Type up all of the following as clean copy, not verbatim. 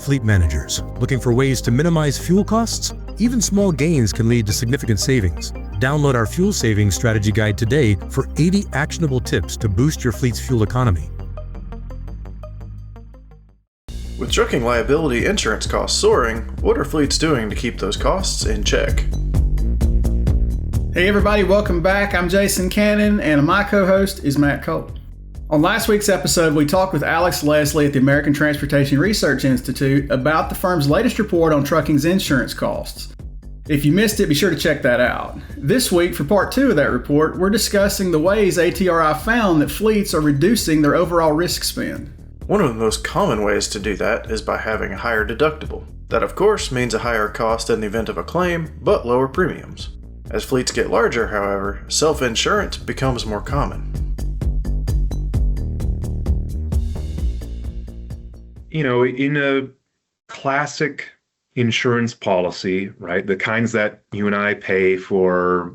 fleet managers looking for ways to minimize fuel costs? Even small gains can lead to significant savings. Download our fuel savings strategy guide today for 80 actionable tips to boost your fleet's fuel economy. With trucking liability insurance costs soaring, what are fleets doing to keep those costs in check? Hey everybody, welcome back. I'm Jason Cannon, and my co-host is Matt Cole. On last week's episode, we talked with Alex Leslie at the American Transportation Research Institute about the firm's latest report on trucking's insurance costs. If you missed it, be sure to check that out. This week, for part 2 of that report, we're discussing the ways ATRI found that fleets are reducing their overall risk spend. One of the most common ways to do that is by having a higher deductible. That, of course, means a higher cost in the event of a claim, but lower premiums. As fleets get larger, however, self-insurance becomes more common. You know, in a classic insurance policy, right, the kinds that you and I pay for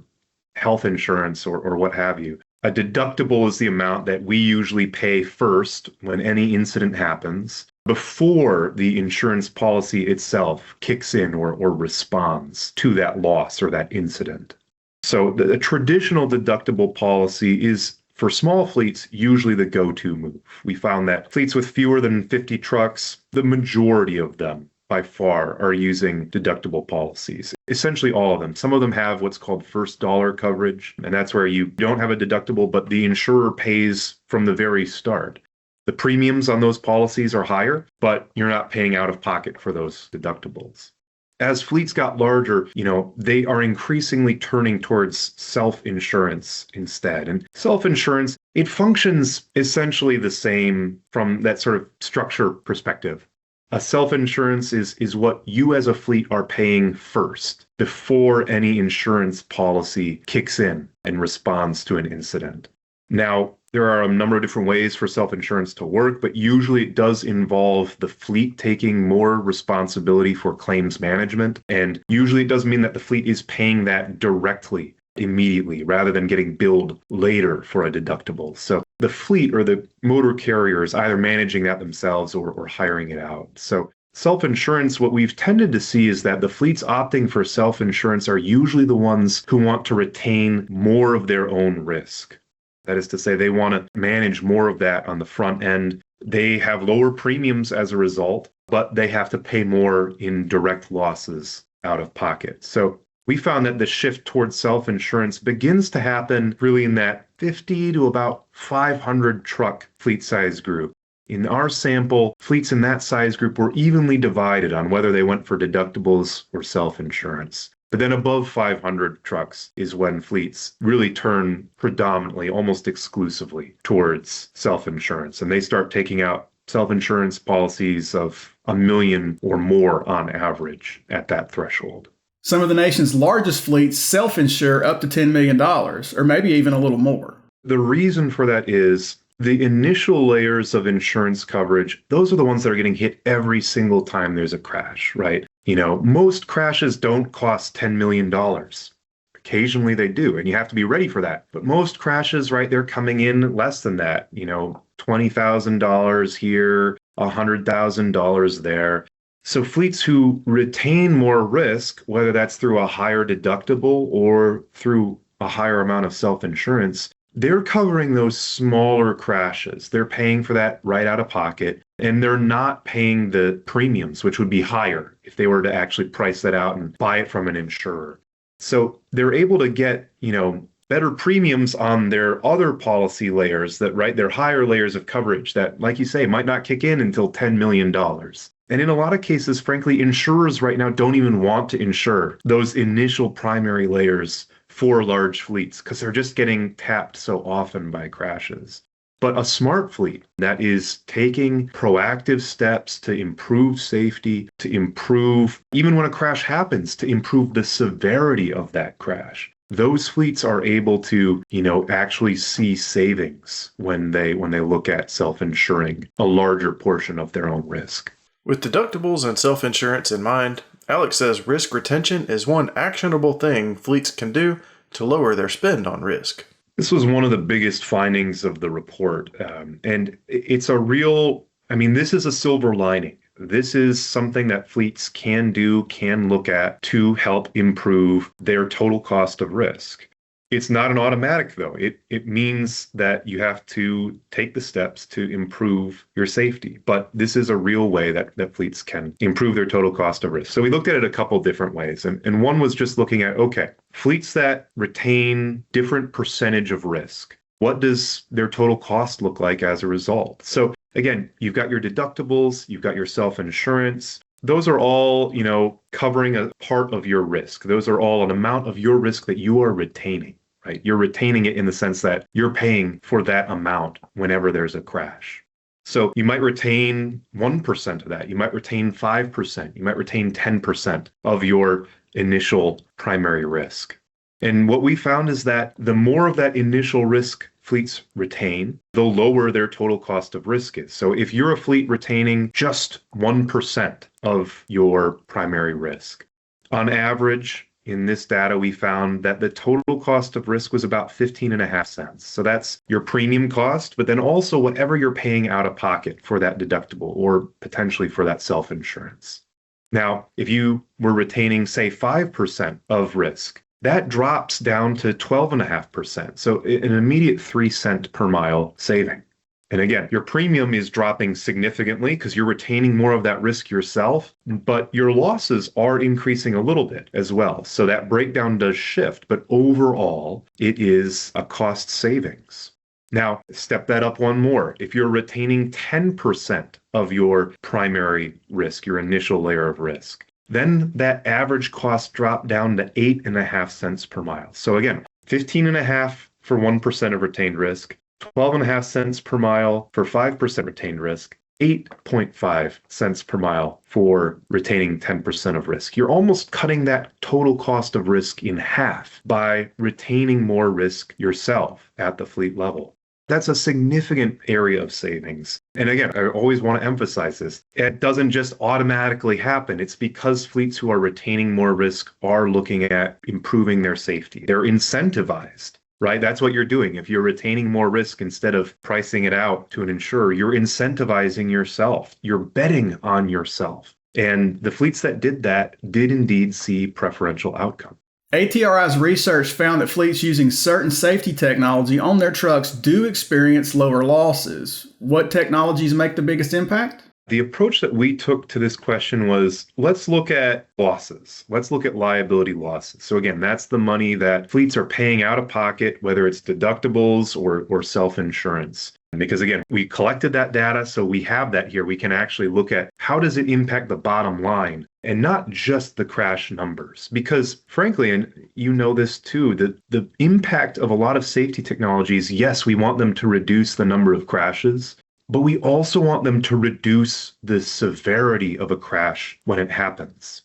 health insurance or what have you, a deductible is the amount that we usually pay first when any incident happens before the insurance policy itself kicks in or responds to that loss or that incident. So the traditional deductible policy is, for small fleets, usually the go-to move. We found that fleets with fewer than 50 trucks, the majority of them by far are using deductible policies. Essentially all of them. Some of them have what's called first dollar coverage, and that's where you don't have a deductible, but the insurer pays from the very start. The premiums on those policies are higher, but you're not paying out of pocket for those deductibles. As fleets got larger, they are increasingly turning towards self-insurance instead. And self-insurance, it functions essentially the same from that sort of structure perspective. A self-insurance is what you as a fleet are paying first before any insurance policy kicks in and responds to an incident. Now, there are a number of different ways for self-insurance to work, but usually it does involve the fleet taking more responsibility for claims management. And usually it does mean that the fleet is paying that directly, immediately, rather than getting billed later for a deductible. So the fleet or the motor carrier is either managing that themselves or hiring it out. So self-insurance, what we've tended to see is that the fleets opting for self-insurance are usually the ones who want to retain more of their own risk. That is to say, they want to manage more of that on the front end. They have lower premiums as a result, but they have to pay more in direct losses out of pocket. So we found that the shift towards self-insurance begins to happen really in that 50 to about 500 truck fleet size group. In our sample, fleets in that size group were evenly divided on whether they went for deductibles or self-insurance. But then above 500 trucks is when fleets really turn predominantly, almost exclusively, towards self-insurance. And they start taking out self-insurance policies of $1 million or more on average at that threshold. Some of the nation's largest fleets self-insure up to $10 million, or maybe even a little more. The reason for that is the initial layers of insurance coverage, those are the ones that are getting hit every single time there's a crash, right? Most crashes don't cost $10 million. Occasionally they do, and you have to be ready for that. But most crashes, right, they're coming in less than that, $20,000 here, $100,000 there. So fleets who retain more risk, whether that's through a higher deductible or through a higher amount of self-insurance, they're covering those smaller crashes. They're paying for that right out of pocket, and they're not paying the premiums, which would be higher if they were to actually price that out and buy it from an insurer. So they're able to get, better premiums on their other policy layers their higher layers of coverage that, like you say, might not kick in until $10 million. And in a lot of cases, frankly, insurers right now don't even want to insure those initial primary layers for large fleets because they're just getting tapped so often by crashes. But a smart fleet that is taking proactive steps to improve safety, to improve, even when a crash happens, to improve the severity of that crash. Those fleets are able to, actually see savings when they look at self-insuring a larger portion of their own risk. With deductibles and self-insurance in mind, Alex says risk retention is one actionable thing fleets can do to lower their spend on risk. This was one of the biggest findings of the report. And it's a real, this is a silver lining. this is something that fleets can do, can look at to help improve their total cost of risk. It's not an automatic, though. It means that you have to take the steps to improve your safety. But this is a real way that fleets can improve their total cost of risk. So we looked at it a couple different ways. And one was just looking at, okay, fleets that retain different percentage of risk, what does their total cost look like as a result? So again, you've got your deductibles, you've got your self-insurance. Those are all, covering a part of your risk. Those are all an amount of your risk that you are retaining. Right? You're retaining it in the sense that you're paying for that amount whenever there's a crash. So you might retain 1% of that. You might retain 5%. You might retain 10% of your initial primary risk. And what we found is that the more of that initial risk fleets retain, the lower their total cost of risk is. So if you're a fleet retaining just 1% of your primary risk, on average, in this data, we found that the total cost of risk was about 15.5 cents. So that's your premium cost, but then also whatever you're paying out of pocket for that deductible or potentially for that self-insurance. Now, if you were retaining, say, 5% of risk, that drops down to 12.5%. So an immediate 3 cent per mile saving. And again, your premium is dropping significantly because you're retaining more of that risk yourself, but your losses are increasing a little bit as well. So that breakdown does shift, but overall, it is a cost savings. Now, step that up one more. If you're retaining 10% of your primary risk, your initial layer of risk, then that average cost dropped down to 8.5 cents per mile. So again, 15.5 for 1% of retained risk, 12.5 cents per mile for 5% retained risk, 8.5 cents per mile for retaining 10% of risk. You're almost cutting that total cost of risk in half by retaining more risk yourself at the fleet level. That's a significant area of savings. And again, I always want to emphasize this. It doesn't just automatically happen. It's because fleets who are retaining more risk are looking at improving their safety. They're incentivized. Right? That's what you're doing. If you're retaining more risk instead of pricing it out to an insurer, you're incentivizing yourself. You're betting on yourself. And the fleets that did that did indeed see preferential outcome. ATRI's research found that fleets using certain safety technology on their trucks do experience lower losses. What technologies make the biggest impact? The approach that we took to this question was, let's look at losses. Let's look at liability losses. So again, that's the money that fleets are paying out of pocket, whether it's deductibles or self-insurance. Because again, we collected that data, so we have that here. We can actually look at how does it impact the bottom line and not just the crash numbers. Because frankly, and you know this too, the impact of a lot of safety technologies, yes, we want them to reduce the number of crashes, but we also want them to reduce the severity of a crash when it happens.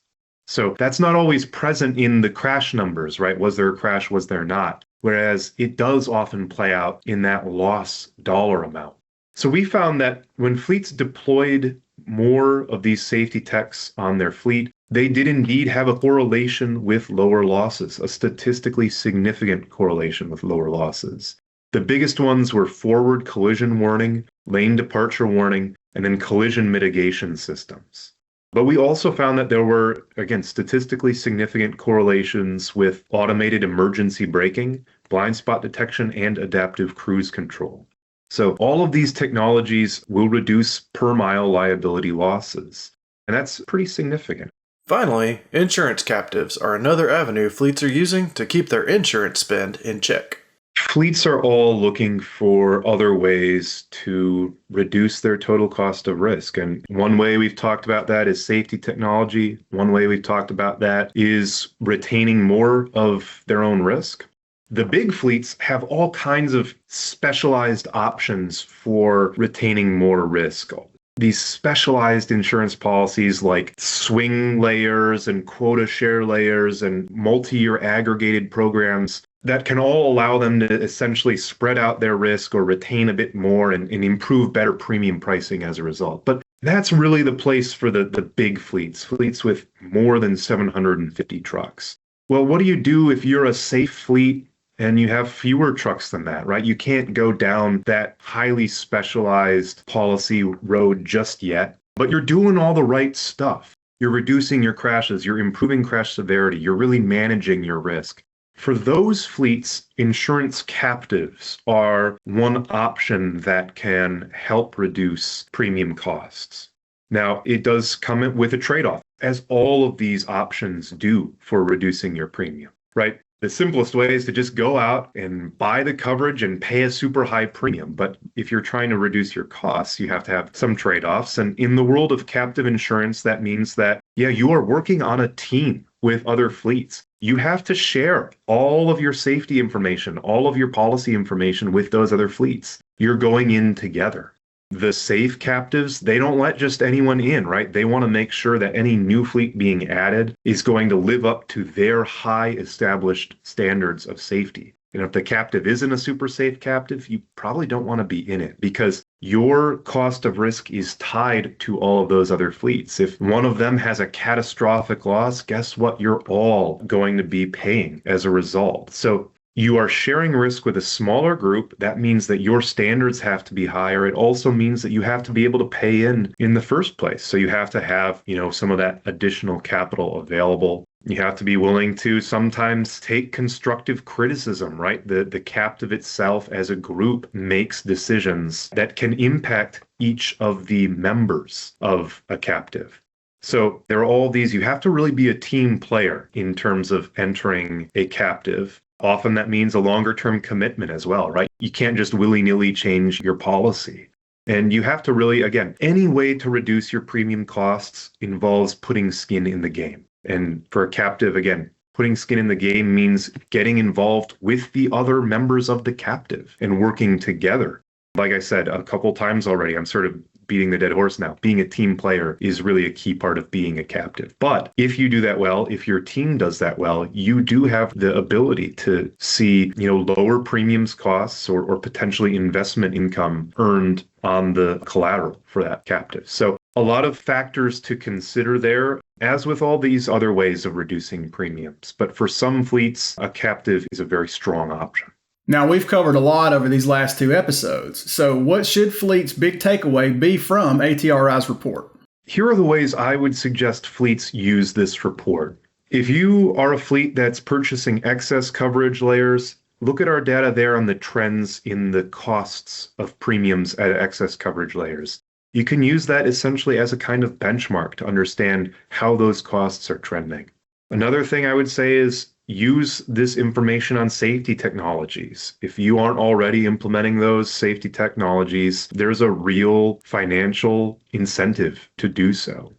So that's not always present in the crash numbers, right? Was there a crash? Was there not? Whereas it does often play out in that loss dollar amount. So we found that when fleets deployed more of these safety techs on their fleet, they did indeed have a correlation with lower losses, a statistically significant correlation with lower losses. The biggest ones were forward collision warning, lane departure warning, and then collision mitigation systems. But we also found that there were, again, statistically significant correlations with automated emergency braking, blind spot detection, and adaptive cruise control. So all of these technologies will reduce per mile liability losses, and that's pretty significant. Finally, insurance captives are another avenue fleets are using to keep their insurance spend in check. Fleets are all looking for other ways to reduce their total cost of risk. And one way we've talked about that is safety technology. One way we've talked about that is retaining more of their own risk. The big fleets have all kinds of specialized options for retaining more risk. These specialized insurance policies like swing layers and quota share layers and multi-year aggregated programs that can all allow them to essentially spread out their risk or retain a bit more and improve better premium pricing as a result. But that's really the place for the big fleets with more than 750 trucks. Well, what do you do if you're a safe fleet and you have fewer trucks than that, right? You can't go down that highly specialized policy road just yet. but you're doing all the right stuff. You're reducing your crashes, you're improving crash severity, you're really managing your risk. For those fleets, insurance captives are one option that can help reduce premium costs. Now, it does come with a trade-off, as all of these options do for reducing your premium, right? The simplest way is to just go out and buy the coverage and pay a super high premium. But if you're trying to reduce your costs, you have to have some trade-offs. And in the world of captive insurance, that means that, you are working on a team with other fleets. You have to share all of your safety information, all of your policy information with those other fleets. You're going in together. The safe captives, they don't let just anyone in, right? They want to make sure that any new fleet being added is going to live up to their high established standards of safety. And if the captive isn't a super safe captive, you probably don't want to be in it because your cost of risk is tied to all of those other fleets. If one of them has a catastrophic loss, guess what? You're all going to be paying as a result. So you are sharing risk with a smaller group. That means that your standards have to be higher. It also means that you have to be able to pay in the first place. So you have to have, some of that additional capital available. You have to be willing to sometimes take constructive criticism, right? The captive itself as a group makes decisions that can impact each of the members of a captive. So there are all these, you have to really be a team player in terms of entering a captive. Often that means a longer term commitment as well, right? You can't just willy-nilly change your policy. And you have to really, again, any way to reduce your premium costs involves putting skin in the game. And for a captive, again, putting skin in the game means getting involved with the other members of the captive and working together. Like I said a couple times already, I'm sort of beating the dead horse now. Being a team player is really a key part of being a captive. But if you do that well, if your team does that well, you do have the ability to see, lower premiums costs or potentially investment income earned on the collateral for that captive. So a lot of factors to consider there, as with all these other ways of reducing premiums. But for some fleets, a captive is a very strong option. Now, we've covered a lot over these last two episodes. So what should fleets' big takeaway be from ATRI's report? Here are the ways I would suggest fleets use this report. If you are a fleet that's purchasing excess coverage layers, look at our data there on the trends in the costs of premiums at excess coverage layers. You can use that essentially as a kind of benchmark to understand how those costs are trending. Another thing I would say is use this information on safety technologies. If you aren't already implementing those safety technologies, there's a real financial incentive to do so.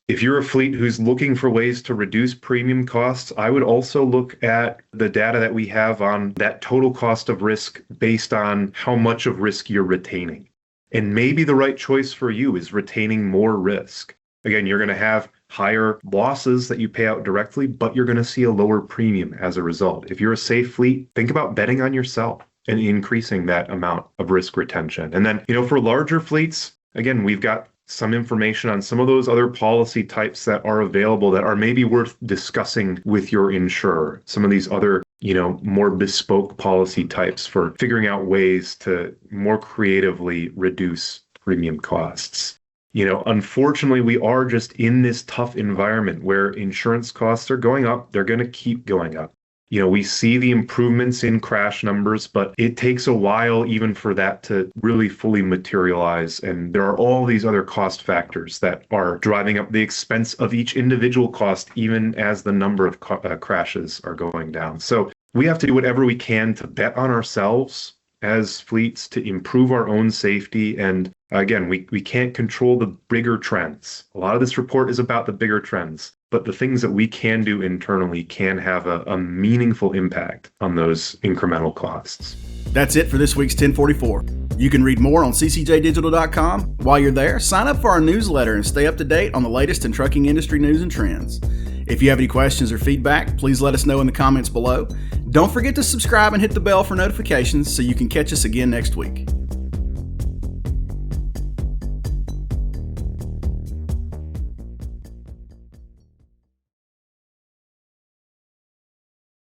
If you're a fleet who's looking for ways to reduce premium costs, I would also look at the data that we have on that total cost of risk based on how much of risk you're retaining. And maybe the right choice for you is retaining more risk. Again, you're going to have higher losses that you pay out directly, but you're going to see a lower premium as a result. If you're a safe fleet, think about betting on yourself and increasing that amount of risk retention. And then, for larger fleets, again, we've got some information on some of those other policy types that are available that are maybe worth discussing with your insurer. Some of these other, more bespoke policy types for figuring out ways to more creatively reduce premium costs. Unfortunately, we are just in this tough environment where insurance costs are going up. They're going to keep going up. We see the improvements in crash numbers, but it takes a while even for that to really fully materialize. And there are all these other cost factors that are driving up the expense of each individual cost, even as the number of crashes are going down. So we have to do whatever we can to bet on ourselves as fleets to improve our own safety. And again, we can't control the bigger trends. A lot of this report is about the bigger trends, but the things that we can do internally can have a meaningful impact on those incremental costs. That's it for this week's 1044. You can read more on ccjdigital.com. While you're there, sign up for our newsletter and stay up to date on the latest in trucking industry news and trends. If you have any questions or feedback, please let us know in the comments below. Don't forget to subscribe and hit the bell for notifications so you can catch us again next week.